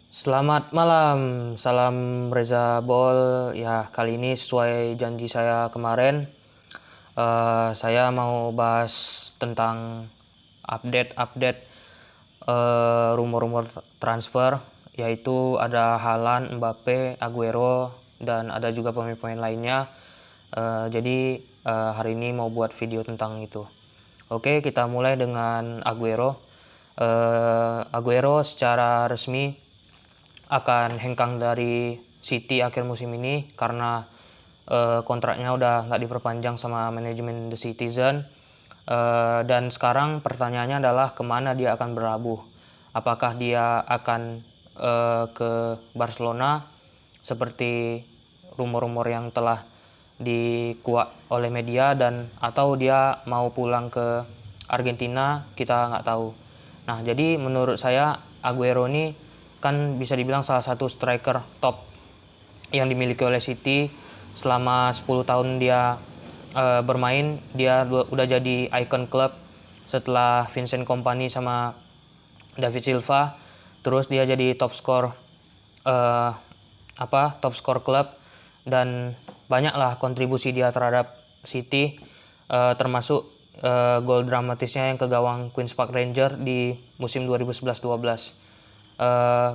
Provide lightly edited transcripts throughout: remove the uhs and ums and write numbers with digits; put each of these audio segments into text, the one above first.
Selamat malam, salam Reza Bol. Ya, kali ini sesuai janji saya kemarin, saya mau bahas tentang update-update rumor-rumor transfer, yaitu ada Haaland, Mbappe, Aguero, dan ada juga pemain-pemain lainnya. Jadi hari ini mau buat video tentang itu. Oke, kita mulai dengan Aguero. Aguero secara resmi akan hengkang dari City akhir musim ini karena kontraknya udah nggak diperpanjang sama manajemen The Citizen. Dan sekarang pertanyaannya adalah kemana dia akan berlabuh. Apakah dia akan ke Barcelona seperti rumor-rumor yang telah dikuak oleh media, dan atau dia mau pulang ke Argentina, kita nggak tahu. Nah, jadi menurut saya Aguero ini kan bisa dibilang salah satu striker top yang dimiliki oleh City. Selama 10 tahun dia bermain, dia udah jadi ikon klub setelah Vincent Kompany sama David Silva. Terus dia jadi eh, top skor klub, dan banyaklah kontribusi dia terhadap City, termasuk gol dramatisnya yang ke gawang Queen's Park Rangers di musim 2011-12.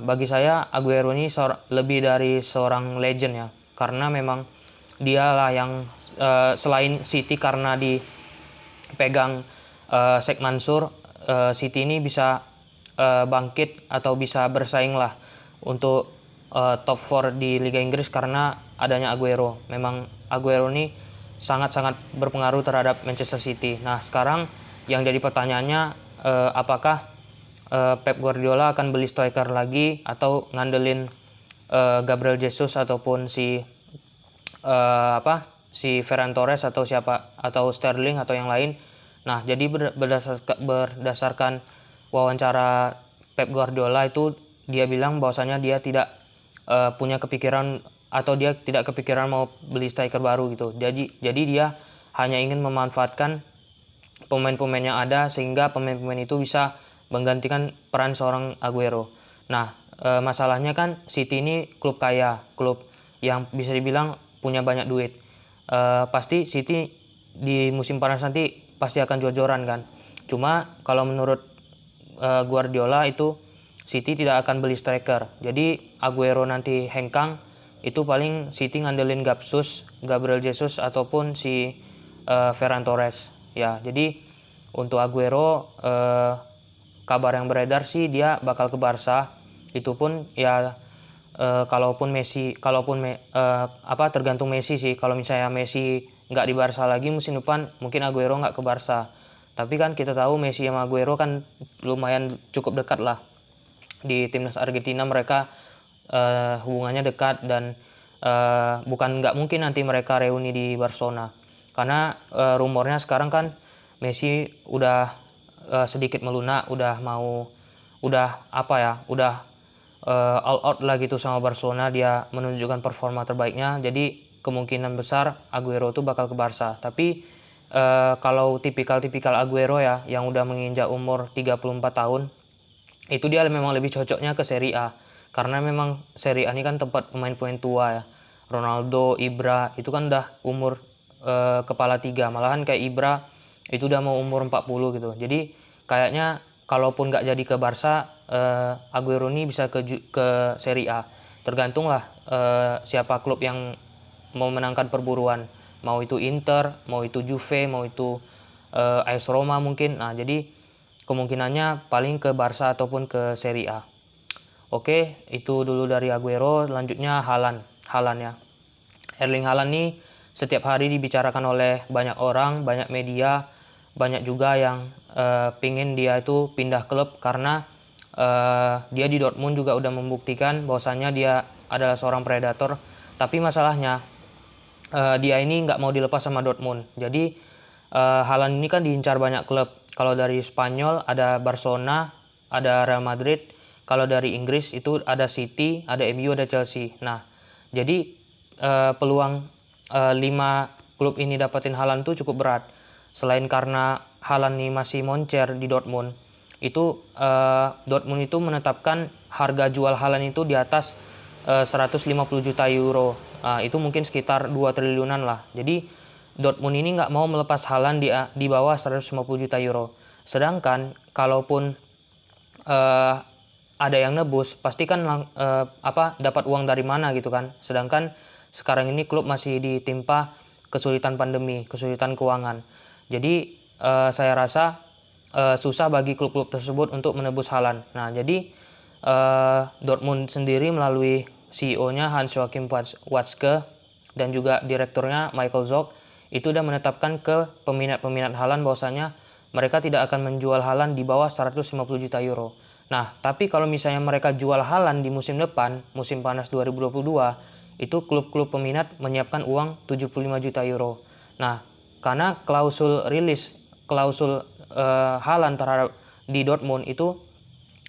Bagi saya Aguero ini lebih dari seorang legend ya, karena memang dialah yang selain City karena dipegang Sheikh Mansour, City ini bisa bangkit atau bisa bersaing lah untuk top 4 di Liga Inggris karena adanya Aguero. Memang Aguero ini sangat-sangat berpengaruh terhadap Manchester City. Nah, sekarang yang jadi pertanyaannya, apakah Pep Guardiola akan beli striker lagi atau ngandelin Gabriel Jesus ataupun si Ferran Torres atau siapa, atau Sterling atau yang lain. Nah, jadi berdasarkan wawancara Pep Guardiola itu, dia bilang bahwasanya dia tidak punya kepikiran, atau dia tidak kepikiran mau beli striker baru gitu. Jadi dia hanya ingin memanfaatkan pemain-pemain yang ada sehingga pemain-pemain itu bisa menggantikan peran seorang Aguero. Nah, masalahnya kan City ini klub kaya, klub yang bisa dibilang punya banyak duit. Pasti City di musim panas nanti pasti akan jor-joran kan. Cuma kalau menurut Guardiola itu City tidak akan beli striker. Jadi Aguero nanti hengkang itu paling City ngandelin Gabriel Jesus ataupun si Ferran Torres. Ya, jadi untuk Aguero, kabar yang beredar sih dia bakal ke Barca. Itu pun ya tergantung Messi sih. Kalau misalnya Messi nggak di Barca lagi musim depan, mungkin Aguero nggak ke Barca. Tapi kan kita tahu Messi sama Aguero kan lumayan cukup dekat lah. Di timnas Argentina mereka hubungannya dekat, dan bukan nggak mungkin nanti mereka reuni di Barcelona. Karena rumornya sekarang kan Messi udah sedikit melunak, udah all out lah gitu sama Barcelona. Dia menunjukkan performa terbaiknya, jadi kemungkinan besar Aguero tuh bakal ke Barca. Tapi kalau tipikal Aguero ya yang udah menginjak umur 34 tahun, itu dia memang lebih cocoknya ke Serie A, karena memang Serie A ini kan tempat pemain-pemain tua ya. Ronaldo, Ibra itu kan udah umur kepala tiga, malahan kayak Ibra itu udah mau umur 40 gitu. Jadi kayaknya kalaupun nggak jadi ke Barca, Aguero ini bisa ke Serie A. Tergantung lah siapa klub yang mau menangkan perburuan, mau itu Inter, mau itu Juve, mau itu AS Roma mungkin. Nah, jadi kemungkinannya paling ke Barca ataupun ke Serie A. Oke, itu dulu dari Aguero. Lanjutnya Haaland ya. Erling Haaland ini setiap hari dibicarakan oleh banyak orang, banyak media, banyak juga yang pingin dia itu pindah klub karena dia di Dortmund juga udah membuktikan bahwasannya dia adalah seorang predator. Tapi masalahnya dia ini nggak mau dilepas sama Dortmund. Jadi Haaland ini kan diincar banyak klub. Kalau dari Spanyol ada Barcelona, ada Real Madrid. Kalau dari Inggris itu ada City, ada MU, ada Chelsea. Nah, jadi peluang 5 klub ini dapetin Haaland tuh cukup berat. Selain karena Haaland ini masih moncer di Dortmund, itu Dortmund itu menetapkan harga jual Haaland itu di atas 150 juta euro. Itu mungkin sekitar 2 triliunan lah. Jadi Dortmund ini nggak mau melepas Haaland di bawah 150 juta euro. Sedangkan kalaupun ada yang nebus, pasti kan dapat uang dari mana gitu kan. Sedangkan sekarang ini klub masih ditimpa kesulitan pandemi, kesulitan keuangan. Jadi saya rasa susah bagi klub-klub tersebut untuk menebus Haaland. Nah, jadi Dortmund sendiri melalui CEO-nya Hans-Joachim Watzke dan juga direkturnya Michael Zorc itu sudah menetapkan ke peminat-peminat Haaland bahwasanya mereka tidak akan menjual Haaland di bawah 150 juta euro. Nah, tapi kalau misalnya mereka jual Haaland di musim depan, musim panas 2022, itu klub-klub peminat menyiapkan uang 75 juta euro. Nah, karena klausul Haaland terhadap di Dortmund itu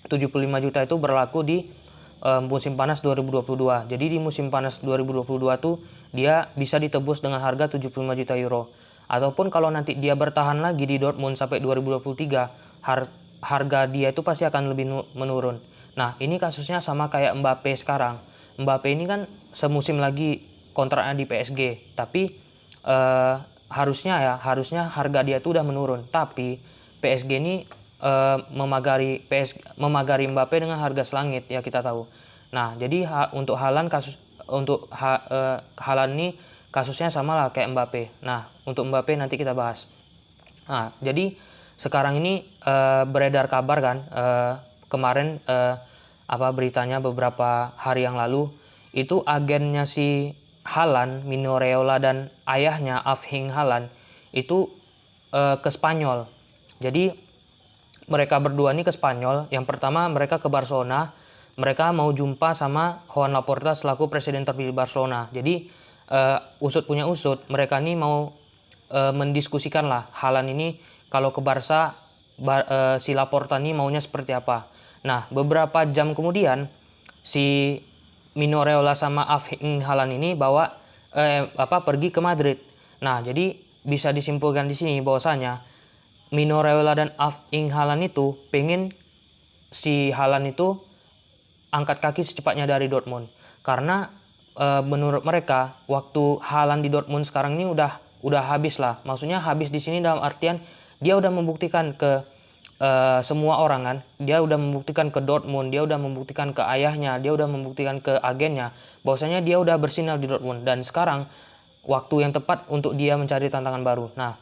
75 juta itu berlaku di musim panas 2022. Jadi di musim panas 2022 tuh dia bisa ditebus dengan harga 75 juta euro. Ataupun kalau nanti dia bertahan lagi di Dortmund sampai 2023, harga dia itu pasti akan lebih menurun. Nah, ini kasusnya sama kayak Mbappe sekarang. Mbappe ini kan semusim lagi kontraknya di PSG, tapi harusnya harga dia itu udah menurun. Tapi PSG ini memagari Mbappe dengan harga selangit, ya kita tahu. Nah, jadi untuk Haaland Haaland ini kasusnya sama lah kayak Mbappe. Nah, untuk Mbappe nanti kita bahas. Nah, jadi sekarang ini beredar kabar kan, kemarin beritanya beberapa hari yang lalu itu agennya si Haaland, Mino Raiola dan ayahnya Afhing Haaland itu ke Spanyol. Jadi mereka berdua ini ke Spanyol. Yang pertama mereka ke Barcelona. Mereka mau jumpa sama Joan Laporta selaku presiden terpilih Barcelona. Jadi usut punya usut, mereka ini mau mendiskusikan lah Haaland ini kalau ke Barca si Laporta ini maunya seperti apa. Nah, beberapa jam kemudian si Mino Raiola sama Afhing Haaland ini pergi ke Madrid. Nah, jadi bisa disimpulkan di sini bahwasanya Mino Raiola dan Afhing Haaland itu pengen si Haaland itu angkat kaki secepatnya dari Dortmund. Karena menurut mereka waktu Haaland di Dortmund sekarang ini udah habis lah. Maksudnya habis di sini dalam artian dia udah membuktikan ke semua orang kan. Dia udah membuktikan ke Dortmund, dia udah membuktikan ke ayahnya, dia udah membuktikan ke agennya bahwasanya dia udah bersinar di Dortmund dan sekarang waktu yang tepat untuk dia mencari tantangan baru. Nah,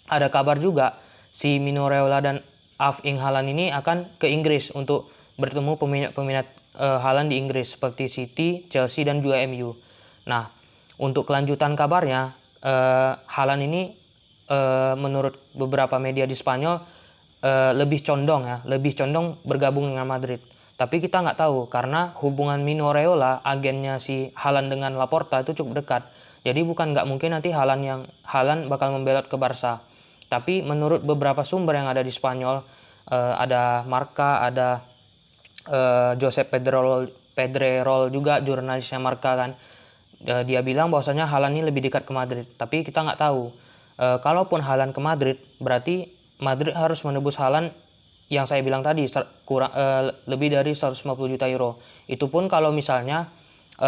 ada kabar juga si Mino Raiola dan Afhing Haaland ini akan ke Inggris untuk bertemu peminat Haaland di Inggris seperti City, Chelsea dan juga MU. Nah, untuk kelanjutan kabarnya Haaland ini menurut beberapa media di Spanyol lebih condong bergabung dengan Madrid. Tapi kita nggak tahu karena hubungan Mino Raiola, agennya si Haaland dengan Laporta itu cukup dekat. Jadi bukan nggak mungkin nanti Haaland bakal membelot ke Barca. Tapi menurut beberapa sumber yang ada di Spanyol, ada Marca, ada Josep Pedrerol juga jurnalisnya Marca kan. Dia bilang bahwasanya Haaland ini lebih dekat ke Madrid. Tapi kita nggak tahu. Kalaupun Haaland ke Madrid, berarti Madrid harus menebus Haaland yang saya bilang tadi lebih dari 150 juta euro. Itu pun kalau misalnya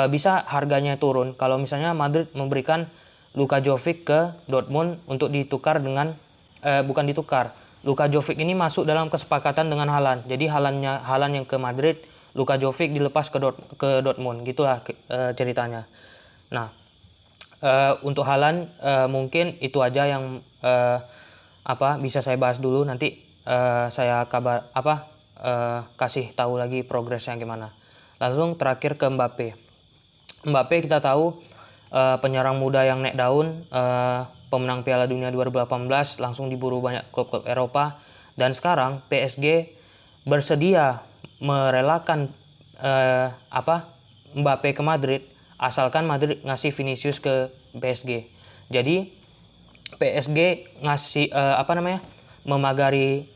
bisa harganya turun. Kalau misalnya Madrid memberikan Luka Jovic ke Dortmund untuk ditukar dengan bukan ditukar. Luka Jovic ini masuk dalam kesepakatan dengan Haaland. Jadi Haaland yang ke Madrid, Luka Jovic dilepas ke Dortmund. Gitulah ceritanya. Nah, untuk Haaland mungkin itu aja yang bisa saya bahas dulu. Nanti saya kasih tahu lagi progresnya gimana. Langsung terakhir ke Mbappe. Mbappe kita tahu penyerang muda yang naik daun, pemenang Piala Dunia 2018, langsung diburu banyak klub-klub Eropa, dan sekarang PSG bersedia merelakan Mbappe ke Madrid asalkan Madrid ngasih Vinicius ke PSG. Jadi PSG ngasih memagari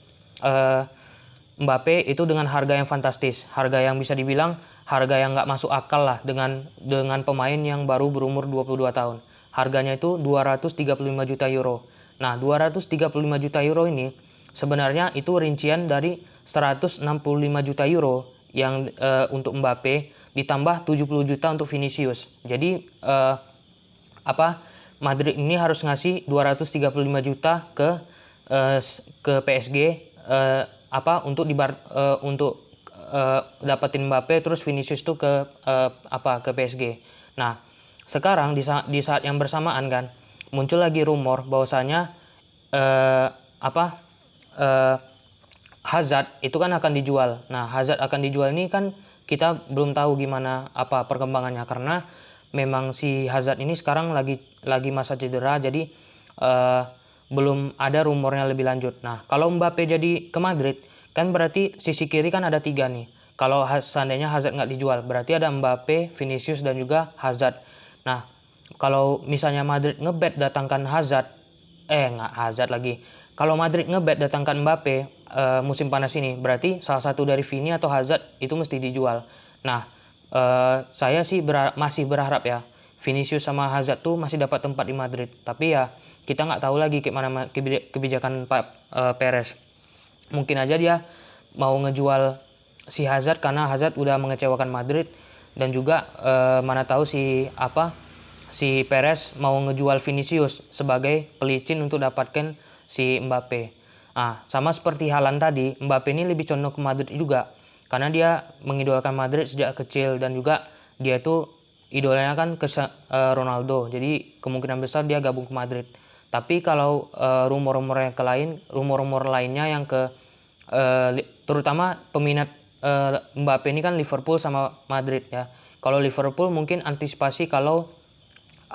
Mbappe itu dengan harga yang fantastis, harga yang bisa dibilang harga yang nggak masuk akal lah dengan pemain yang baru berumur 22 tahun. Harganya itu 235 juta euro. Nah, 235 juta euro ini sebenarnya itu rincian dari 165 juta euro yang untuk Mbappe, ditambah 70 juta untuk Vinicius. Jadi Madrid ini harus ngasih 235 juta ke PSG untuk dapetin Mbappe, terus Vinicius tuh ke PSG. Nah, sekarang di saat yang bersamaan kan muncul lagi rumor bahwasanya Hazard itu kan akan dijual. Nah, Hazard akan dijual ini kan kita belum tahu gimana perkembangannya, karena memang si Hazard ini sekarang lagi masa cedera, jadi belum ada rumornya lebih lanjut. Nah, kalau Mbappe jadi ke Madrid kan berarti sisi kiri kan ada 3 nih. Kalau seandainya Hazard nggak dijual, berarti ada Mbappe, Vinicius, dan juga Hazard. Nah, kalau misalnya Madrid ngebet datangkan Kalau Madrid ngebet datangkan Mbappe musim panas ini, berarti salah satu dari Vini atau Hazard itu mesti dijual. Nah, saya sih masih berharap ya Vinicius sama Hazard tuh masih dapat tempat di Madrid. Tapi ya kita nggak tahu lagi gimana kebijakan Pak Perez. Mungkin aja dia mau ngejual si Hazard karena Hazard udah mengecewakan Madrid, dan juga mana tahu si Perez mau ngejual Vinicius sebagai pelicin untuk dapatkan si Mbappe. Sama seperti Haaland tadi, Mbappe ini lebih condong ke Madrid juga karena dia mengidolakan Madrid sejak kecil, dan juga dia tuh idolanya kan Ronaldo. Jadi kemungkinan besar dia gabung ke Madrid. Tapi kalau rumor-rumor lainnya yang terutama peminat Mbappe ini kan Liverpool sama Madrid ya. Kalau Liverpool mungkin antisipasi kalau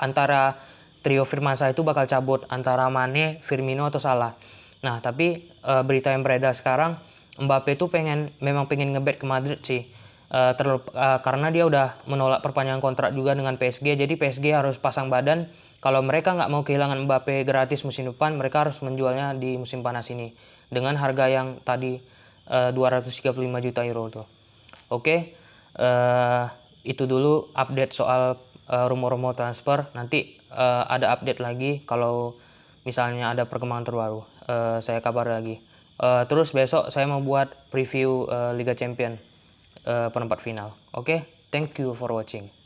antara trio Firmansyah itu bakal cabut antara Mane, Firmino atau Salah. Nah, tapi berita yang beredar sekarang Mbappe itu memang pengen ngebet ke Madrid sih. Karena dia udah menolak perpanjangan kontrak juga dengan PSG. Jadi PSG harus pasang badan. Kalau mereka nggak mau kehilangan Mbappe gratis musim depan, mereka harus menjualnya di musim panas ini dengan harga yang tadi 235 juta euro tuh. Oke, itu dulu update soal rumor-rumor transfer. Nanti ada update lagi kalau misalnya ada perkembangan terbaru. Saya kabar lagi. Terus besok saya mau buat preview Liga Champions perempat final. Oke, thank you for watching.